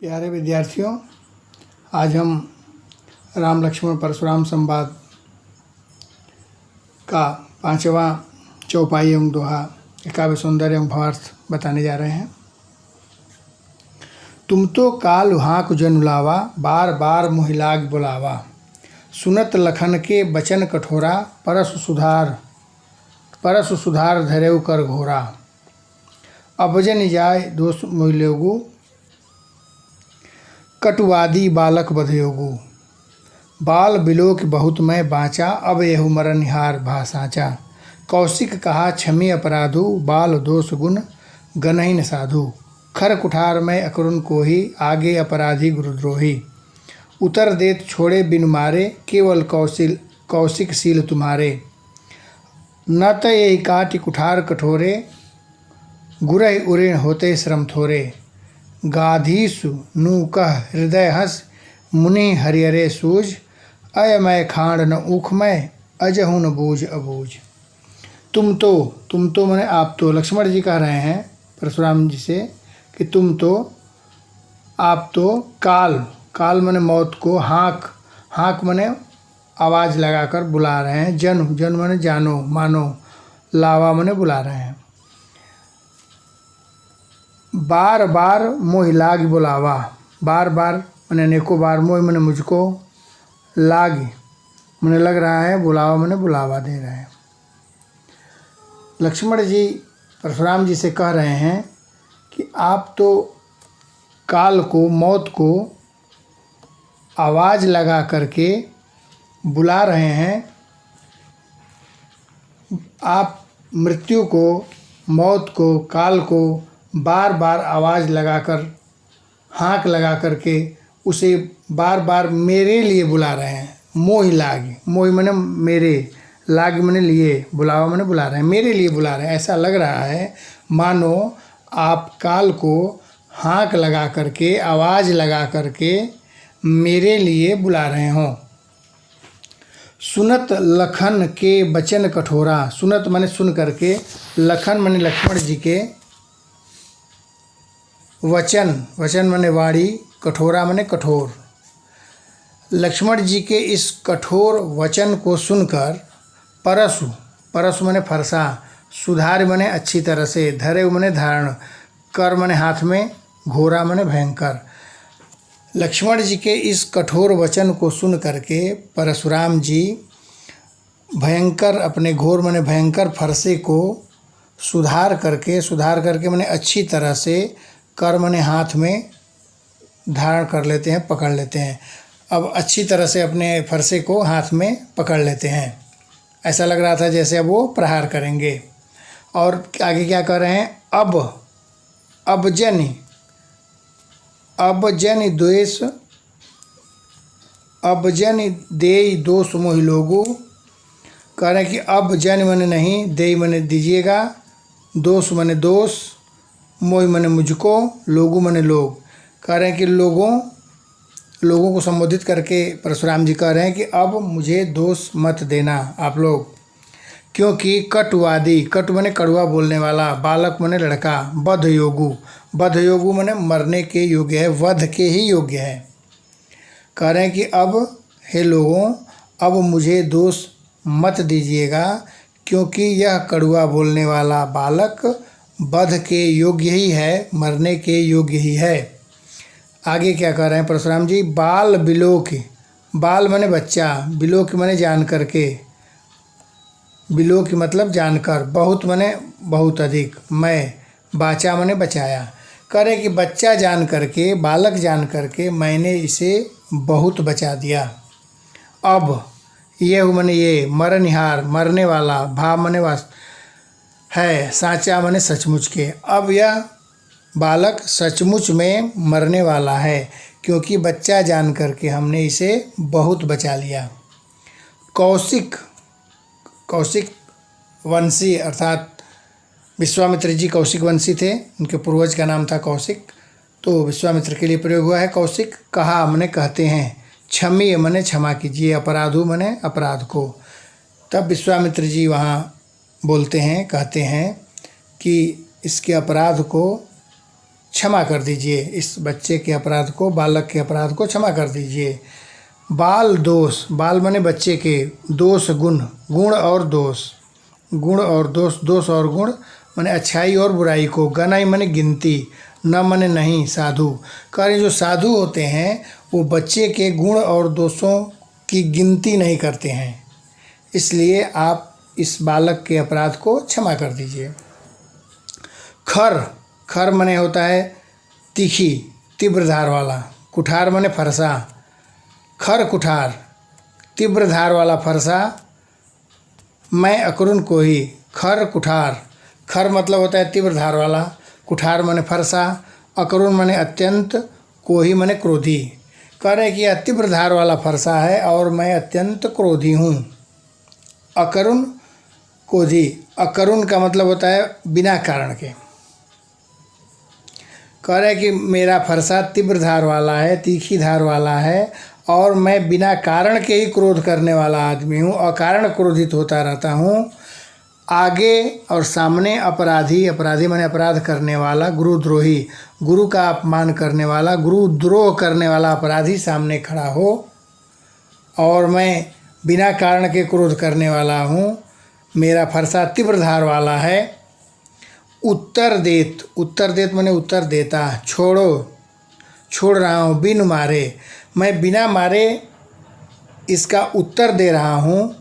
प्यारे विद्यार्थियों, आज हम राम लक्ष्मण परशुराम संवाद का 5वां चौपाई एवं दोहा काव्य सौंदर्य एवं भावार्थ बताने जा रहे हैं। तुम तो काल हाँक जनु लावा, बार बार मोहिलाग बुलावा। सुनत लखन के बचन कठोरा, परसु सुधार धरेउ कर घोरा। अबजन जाय दोष मोहिलोगु, कटुवादी बालक बधयोगु। बाल बिलोक बहुत मैं बाँचा, अब यहु मरनिहार भा साँचा। कौशिक कहा क्षमी अपराधु, बाल दोष गुण गनहि न साधु। खर कुठार में अकरुण कोही, आगे अपराधी गुरुद्रोही। उतर देत छोड़े बिन मारे, केवल कौशिक सील तुम्हारे। न त यही काटि कुठार कठोरे, गुरहि उरेण होते श्रम थोरे। गाधीसु नु कह हृदय हस, मुनि हरिहरे सूझ। अयमय खांड न ऊखमय, अजहु न बूझ अबूझ। तुम तो माने आप तो, लक्ष्मण जी कह रहे हैं परशुराम जी से कि आप तो काल माने मौत को, हाँक माने आवाज़ लगाकर बुला रहे हैं। जन माने जानो मानो, लावा माने बुला रहे हैं। बार बार मोहि लाग बुलावा, बार बार मैंने अनेकों बार, मोहि मैंने मुझको, लाग मैंने लग रहा है, बुलावा मैंने बुलावा दे रहे हैं। लक्ष्मण जी परशुराम जी से कह रहे हैं कि आप तो काल को, मौत को आवाज़ लगा करके बुला रहे हैं। आप मृत्यु को, मौत को, काल को बार बार आवाज़ लगाकर, हाँक लगा करके उसे बार बार मेरे लिए बुला रहे हैं। मोहि लाग, मोहि माने मेरे, लाग माने लिए, बुलावा माने बुला रहे हैं, मेरे लिए बुला रहे हैं। ऐसा लग रहा है मानो आप काल को हाँक लगा करके, आवाज़ लगा करके मेरे लिए बुला रहे हों। सुनत लखन के बचन कठोरा, सुनत माने सुन करके, लखन माने लक्ष्मण जी के वचन माने वाणी, कठोरा माने कठोर। लक्ष्मण जी के इस कठोर वचन को सुनकर परसु माने फरसा, सुधार माने अच्छी तरह से, धरे माने धारण, कर माने हाथ में, घोरा माने भयंकर। लक्ष्मण जी के इस कठोर वचन को सुन करके परशुराम जी भयंकर, अपने घोर माने भयंकर फरसे को सुधार करके माने अच्छी तरह से, कर माने हाथ में धारण कर लेते हैं, पकड़ लेते हैं। अब अच्छी तरह से अपने फरसे को हाथ में पकड़ लेते हैं। ऐसा लग रहा था जैसे अब वो प्रहार करेंगे। और आगे क्या कर रहे हैं, अब जन देई दोष मोहि लोगु। कह रहे हैं कि अब जन माने नहीं, देई माने दीजिएगा, दोष माने दोष, मोहि माने मुझको, लोगु माने लोग। कह रहे हैं कि लोगों को संबोधित करके परशुराम जी कह रहे हैं कि अब मुझे दोष मत देना आप लोग, क्योंकि कटुवादी, कटु माने कड़वा बोलने वाला, बालक माने लड़का, बधयोगु माने मरने के योग्य है, वध के ही योग्य है। कह रहे हैं कि अब हे लोगों, अब मुझे दोष मत दीजिएगा, क्योंकि यह कड़वा बोलने वाला बालक वध के योग्य ही है, मरने के योग्य ही है। आगे क्या कह रहे हैं परशुराम जी, बाल बिलोक, बाल माने बच्चा, बिलोक माने जान करके, बिलोक मतलब जानकर, बहुत माने बहुत अधिक, मैं, बाचा माने बचाया। कह रहे कि बच्चा जान करके, बालक जान करके मैंने इसे बहुत बचा दिया। अब ये माने ये, मरनिहार मरने वाला, भा माने है, साँचा माने सचमुच के। अब यह बालक सचमुच में मरने वाला है, क्योंकि बच्चा जान करके हमने इसे बहुत बचा लिया। कौशिक वंशी, अर्थात विश्वामित्र जी कौशिक वंशी थे, उनके पूर्वज का नाम था कौशिक, तो विश्वामित्र के लिए प्रयोग हुआ है कौशिक। कहा माने कहते हैं, क्षमी माने क्षमा कीजिए, अपराधु माने अपराध को। तब विश्वामित्र जी वहाँ बोलते हैं, कहते हैं कि इसके अपराध को क्षमा कर दीजिए, इस बच्चे के अपराध को, बालक के अपराध को क्षमा कर दीजिए। बाल दोष, बाल माने बच्चे के, दोष गुण, गुण और दोष, गुण और दोष, दोष और गुण माने अच्छाई और बुराई को, गनाई माने गिनती, न माने नहीं, साधु। कह जो साधु होते हैं वो बच्चे के गुण और दोषों की गिनती नहीं करते हैं, इसलिए आप इस बालक के अपराध को क्षमा कर दीजिए। खर, खर माने होता है तीखी, तीव्र धार वाला। कुठार माने फरसा, खर कुठार, तीव्र धार वाला फरसा। मैं अकरुण को ही, खर कुठार, खर मतलब होता है तीव्र धार वाला, कुठार माने फरसा, अकरुण माने अत्यंत, कोही माने क्रोधी। कह रहे हैं कि यह तीव्र धार वाला फरसा है और मैं अत्यंत क्रोधी हूँ। अकरुण क्रोधी, अकरुण का मतलब होता है बिना कारण के। कह रहे हैं कि मेरा फरसा तीव्र धार वाला है, तीखी धार वाला है और मैं बिना कारण के ही क्रोध करने वाला आदमी हूँ, अकारण क्रोधित होता रहता हूँ। आगे और सामने अपराधी, अपराधी माने अपराध करने वाला, गुरुद्रोही, गुरु का अपमान करने वाला, गुरुद्रोह करने वाला अपराधी सामने खड़ा हो और मैं बिना कारण के क्रोध करने वाला हूँ। मेरा फरसा तीव्र धार वाला है। उत्तर देत, उत्तर देत माने उत्तर देता, छोड़ो, छोड़ रहा हूँ, बिन मारे, मैं बिना मारे इसका उत्तर दे रहा हूँ।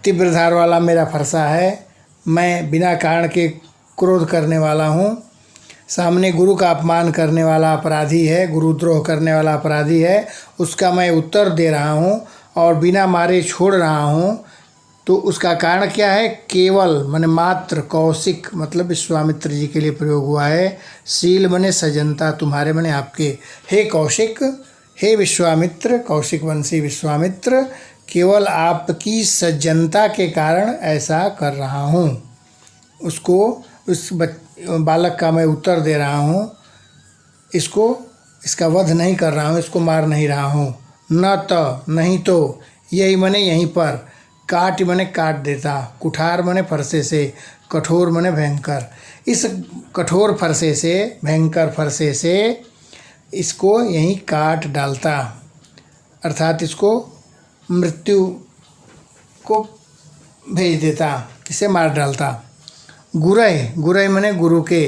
तीव्र धार वाला मेरा फरसा है, मैं बिना कारण के क्रोध करने वाला हूँ। सामने गुरु का अपमान करने वाला अपराधी है, गुरुद्रोह करने वाला अपराधी है, उसका मैं उत्तर दे रहा हूँ और बिना मारे छोड़ रहा हूँ। तो उसका कारण क्या है? केवल माने मात्र, कौशिक मतलब विश्वामित्र जी के लिए प्रयोग हुआ है। शील माने सजनता, तुम्हारे माने आपके। हे कौशिक, हे विश्वामित्र, कौशिक वंशी विश्वामित्र, केवल आपकी सज्जनता के कारण ऐसा कर रहा हूँ। उसको, उस बालक का मैं उत्तर दे रहा हूँ, इसको, इसका वध नहीं कर रहा हूँ, इसको मार नहीं रहा हूँ। न तो, नहीं तो, यही मने यहीं पर। काट मने काट देता, कुठार मने फरसे से, कठोर मने भयंकर। इस कठोर फरसे से, भयंकर फरसे से इसको यहीं काट डालता, अर्थात इसको मृत्यु को भेज देता, इसे मार डालता। गुरय, गुरय मने गुरु के।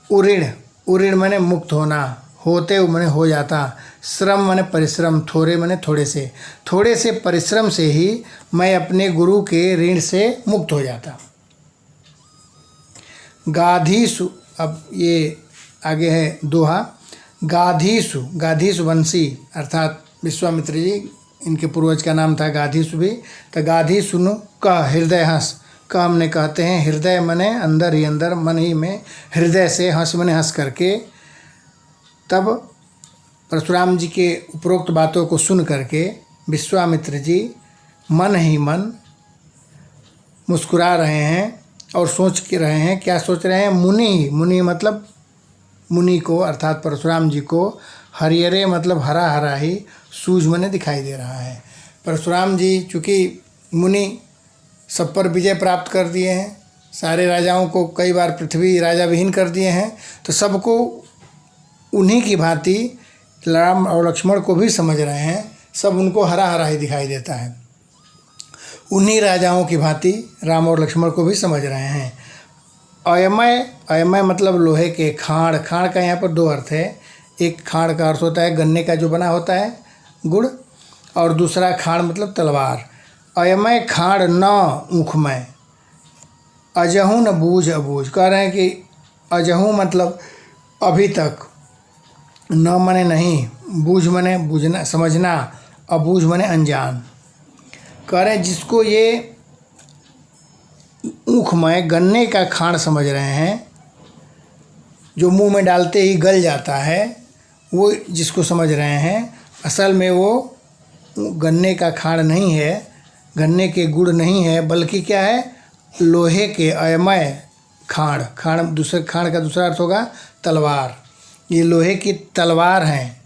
उऋण, उऋण मने मुक्त होना, होते मने हो जाता। श्रम मने परिश्रम, थोड़े मने थोड़े से, थोड़े से परिश्रम से ही मैं अपने गुरु के ऋण से मुक्त हो जाता। गाधीसु, अब ये आगे है दोहा। गाधीसु, गाधीसु वंशी अर्थात विश्वामित्र जी, इनके पूर्वज का नाम था गाधीसु भी। तो गाधीसुनु कह, हृदय हंस, कह हमने कहते हैं, हृदय मने अंदर ही अंदर, मन ही में, हृदय से, हंस मने हंस करके। तब परशुराम जी के उपरोक्त बातों को सुन करके विश्वामित्र जी मन ही मन मुस्कुरा रहे हैं और सोच के रहे हैं। क्या सोच रहे हैं? मुनि, मुनि मतलब मुनि को अर्थात परशुराम जी को, हरिहरे मतलब हरा हरा ही, सूझ मने दिखाई दे रहा है। परशुराम जी चूँकि मुनि सब पर विजय प्राप्त कर दिए हैं, सारे राजाओं को कई बार पृथ्वी राजा विहीन कर दिए हैं, तो सबको उन्हीं की भांति राम और लक्ष्मण को भी समझ रहे हैं, सब उनको हरा हरा ही दिखाई देता है। उन्हीं राजाओं की भांति राम और लक्ष्मण को भी समझ रहे हैं। अयमय, अयमय मतलब लोहे के। खाड़, खाड़ का यहाँ पर दो अर्थ है। एक खाड़ का अर्थ होता है गन्ने का जो बना होता है गुड़, और दूसरा खाड़ मतलब तलवार। अयमय खाड़ न ऊखमय, अजहू न बूझ अबूझ। कह रहे हैं कि अजहू मतलब अभी तक, न मने नहीं, बूझ मने बूझना समझना, अबूझ मने अनजान। कह रहे हैं जिसको ये ऊखमय गन्ने का खाड़ समझ रहे हैं, जो मुंह में डालते ही गल जाता है, वो जिसको समझ रहे हैं, असल में वो गन्ने का खाड़ नहीं है, गन्ने के गुड़ नहीं है, बल्कि क्या है? लोहे के अयमय खाड़। खाड़ दूसरे, खाड़ का दूसरा अर्थ होगा तलवार। ये लोहे की तलवार हैं,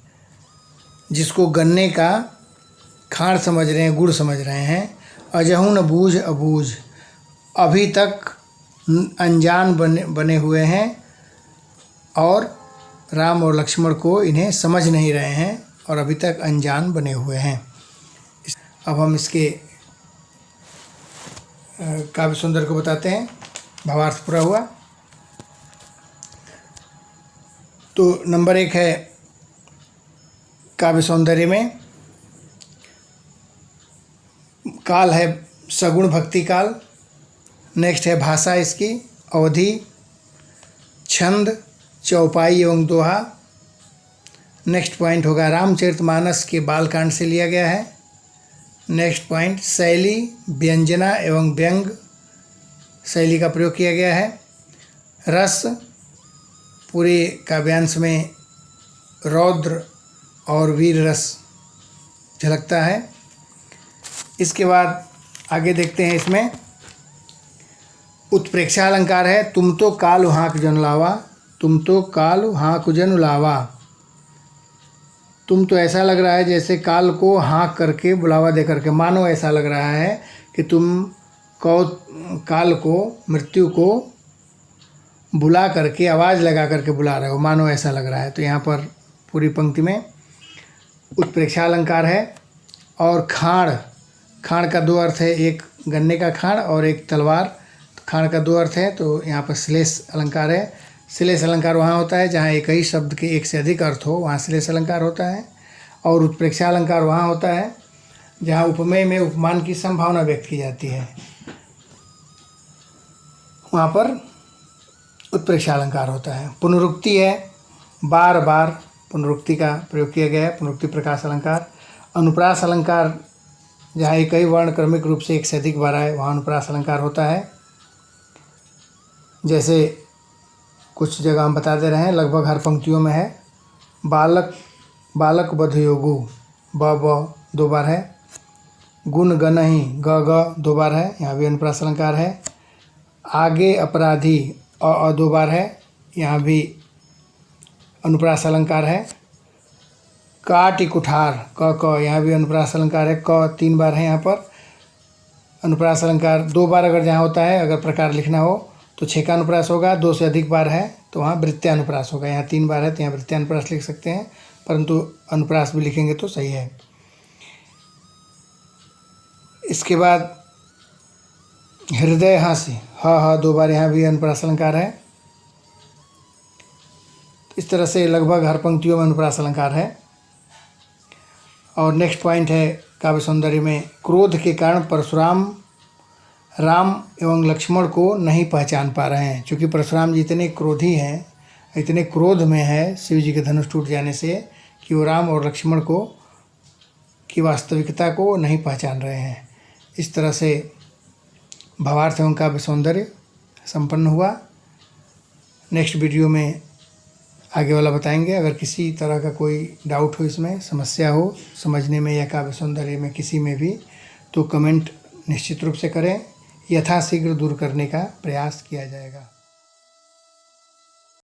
जिसको गन्ने का खाड़ समझ रहे हैं, गुड़ समझ रहे हैं। अजहू न बूझ अबूझ, अभी तक अनजान बने हुए हैं, और राम और लक्ष्मण को इन्हें समझ नहीं रहे हैं और अभी तक अनजान बने हुए हैं। अब हम इसके काव्य सौंदर्य को बताते हैं। भावार्थ पूरा हुआ तो नंबर 1 है काव्य सौंदर्य में काल है सगुण भक्ति काल। नेक्स्ट है भाषा इसकी अवधि, छंद, चौपाई एवं दोहा। नेक्स्ट पॉइंट होगा रामचरितमानस के बालकांड से लिया गया है। नेक्स्ट पॉइंट शैली, व्यंजना एवं व्यंग शैली का प्रयोग किया गया है। रस, पूरे काव्यांश में रौद्र और वीर रस झलकता है। इसके बाद आगे देखते हैं, इसमें उत्प्रेक्षा अलंकार है। तुम तो काल हाँक जन लावा, तुम तो काल हाँक जन लावा। तुम तो ऐसा लग रहा है जैसे काल को हाँक करके बुलावा दे करके, मानो ऐसा लग रहा है कि तुम काल को, मृत्यु को बुला करके, आवाज़ लगा करके बुला रहे हो, मानो ऐसा लग रहा है। तो यहाँ पर पूरी पंक्ति में उत्प्रेक्षा अलंकार है। और खाड़, खाड़ का 2 अर्थ है, एक गन्ने का खाड़ और एक तलवार। तो खाड़ का 2 अर्थ है, तो यहाँ पर श्लेष अलंकार है। श्लेष अलंकार वहाँ होता है जहाँ एक ही शब्द के एक से अधिक अर्थ हो, वहाँ श्लेष अलंकार होता है। और उत्प्रेक्षा अलंकार वहाँ होता है जहाँ उपमेय में उपमान की संभावना व्यक्त की जाती है, वहाँ पर उत्प्रेक्षा अलंकार होता है। पुनरुक्ति है, बार बार पुनरुक्ति का प्रयोग किया गया है, पुनरुक्ति प्रकाश अलंकार। अनुप्रास अलंकार जहाँ एक ही वर्ण क्रमिक रूप से एक से अधिक बार आए, वहाँ अनुप्रास अलंकार होता है। जैसे कुछ जगह हम बता दे रहे हैं, लगभग हर पंक्तियों में है। बालक, बालक बधयोगु, ब 2 बार है। गुण गनहि, ग 2 बार है, यहाँ भी अनुप्रास अलंकार है। आगे अपराधी, अ 2 बार है, यहाँ भी अनुप्रास अलंकार है। काटि कुठार, क यहाँ भी अनुप्रास अलंकार है। क 3 बार है, यहाँ पर अनुप्रास अलंकार 2 बार अगर जहाँ होता है, अगर प्रकार लिखना हो तो 6 का अनुप्रास होगा। 2 से अधिक बार है तो वहाँ वृत्त्यानुप्रास होगा। यहाँ 3 बार है तो यहाँ वृत्त्यानुप्रास लिख सकते हैं, परंतु अनुप्रास भी लिखेंगे तो सही है। इसके बाद हृदय हास्य, ह 2 बार, यहाँ भी अनुप्रास अलंकार है। इस तरह से लगभग हर पंक्तियों में अनुप्रास अलंकार है। और नेक्स्ट पॉइंट है काव्य सौंदर्य में क्रोध के कारण परशुराम राम एवं लक्ष्मण को नहीं पहचान पा रहे हैं। क्योंकि परशुराम जी इतने क्रोधी हैं, इतने क्रोध में है शिव जी के धनुष टूट जाने से, कि वो राम और लक्ष्मण को की वास्तविकता को नहीं पहचान रहे हैं। इस तरह से भावार्थ एवं काव्य सौंदर्य संपन्न हुआ। नेक्स्ट वीडियो में आगे वाला बताएंगे। अगर किसी तरह का कोई डाउट हो, इसमें समस्या हो समझने में या काव्य सौंदर्य में किसी में भी, तो कमेंट निश्चित रूप से करें, यथाशीघ्र दूर करने का प्रयास किया जाएगा।